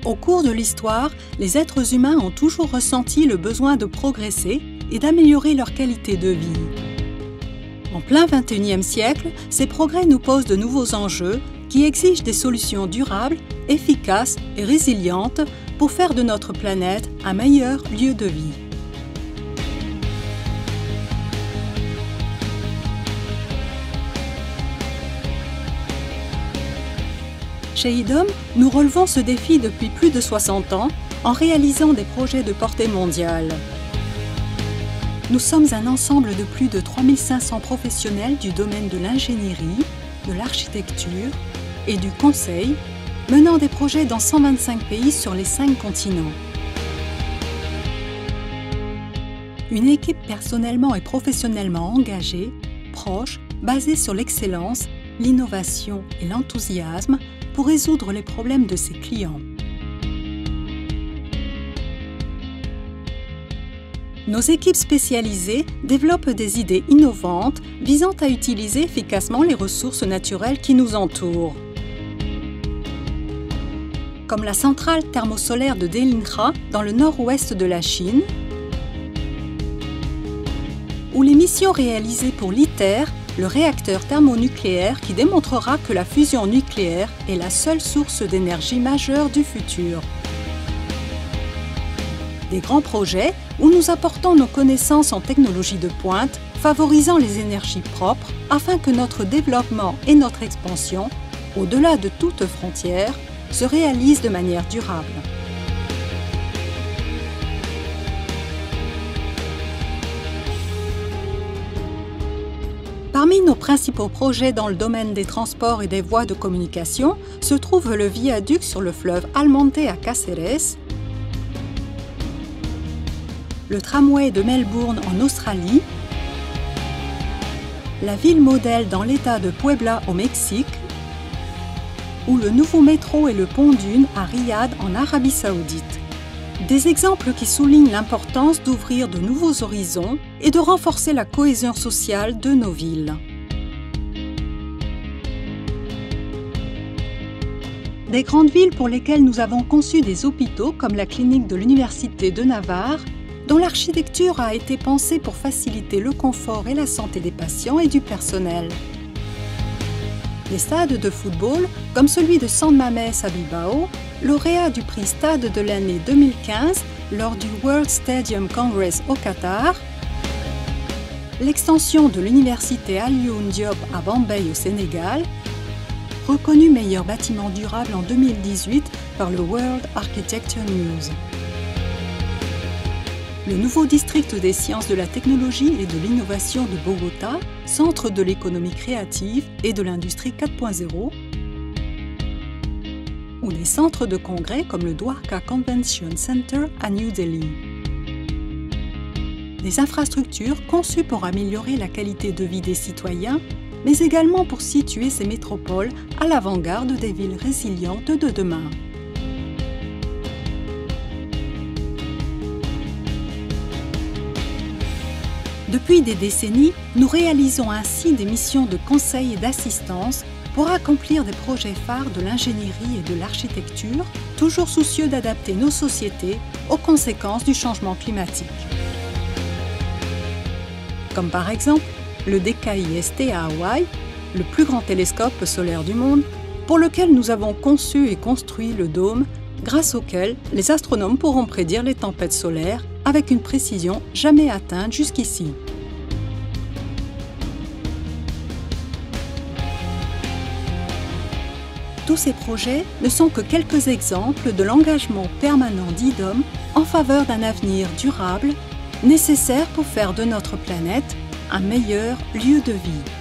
Au cours de l'histoire, les êtres humains ont toujours ressenti le besoin de progresser et d'améliorer leur qualité de vie. En plein XXIe siècle, ces progrès nous posent de nouveaux enjeux qui exigent des solutions durables, efficaces et résilientes pour faire de notre planète un meilleur lieu de vie. Chez IDOM, nous relevons ce défi depuis plus de 60 ans en réalisant des projets de portée mondiale. Nous sommes un ensemble de plus de 3500 professionnels du domaine de l'ingénierie, de l'architecture et du conseil, menant des projets dans 125 pays sur les 5 continents. Une équipe personnellement et professionnellement engagée, proche, basée sur l'excellence, l'innovation et l'enthousiasme pour résoudre les problèmes de ses clients. Nos équipes spécialisées développent des idées innovantes visant à utiliser efficacement les ressources naturelles qui nous entourent. Comme la centrale thermosolaire de Delinra dans le nord-ouest de la Chine, ou les missions réalisées pour l'ITER, le réacteur thermonucléaire qui démontrera que la fusion nucléaire est la seule source d'énergie majeure du futur. Des grands projets où nous apportons nos connaissances en technologie de pointe, favorisant les énergies propres afin que notre développement et notre expansion, au-delà de toute frontière, se réalisent de manière durable. Parmi nos principaux projets dans le domaine des transports et des voies de communication se trouve le viaduc sur le fleuve Almonte à Caceres, le tramway de Melbourne en Australie, la ville modèle dans l'État de Puebla au Mexique, ou le nouveau métro et le pont Dune à Riyad en Arabie Saoudite. Des exemples qui soulignent l'importance d'ouvrir de nouveaux horizons et de renforcer la cohésion sociale de nos villes. Des grandes villes pour lesquelles nous avons conçu des hôpitaux comme la clinique de l'Université de Navarre, dont l'architecture a été pensée pour faciliter le confort et la santé des patients et du personnel. Des stades de football, comme celui de San Mamés à Bilbao, lauréat du prix Stade de l'année 2015 lors du World Stadium Congress au Qatar, l'extension de l'université Alioune Diop à Bambey au Sénégal, reconnu meilleur bâtiment durable en 2018 par le World Architecture News. Le nouveau district des sciences de la technologie et de l'innovation de Bogota, centre de l'économie créative et de l'industrie 4.0, ou des centres de congrès comme le Dwarka Convention Center à New Delhi. Des infrastructures conçues pour améliorer la qualité de vie des citoyens, mais également pour situer ces métropoles à l'avant-garde des villes résilientes de demain. Depuis des décennies, nous réalisons ainsi des missions de conseil et d'assistance pour accomplir des projets phares de l'ingénierie et de l'architecture, toujours soucieux d'adapter nos sociétés aux conséquences du changement climatique. Comme par exemple le DKIST à Hawaï, le plus grand télescope solaire du monde, pour lequel nous avons conçu et construit le dôme, grâce auquel les astronomes pourront prédire les tempêtes solaires avec une précision jamais atteinte jusqu'ici. Tous ces projets ne sont que quelques exemples de l'engagement permanent d'IDOM en faveur d'un avenir durable, nécessaire pour faire de notre planète un meilleur lieu de vie.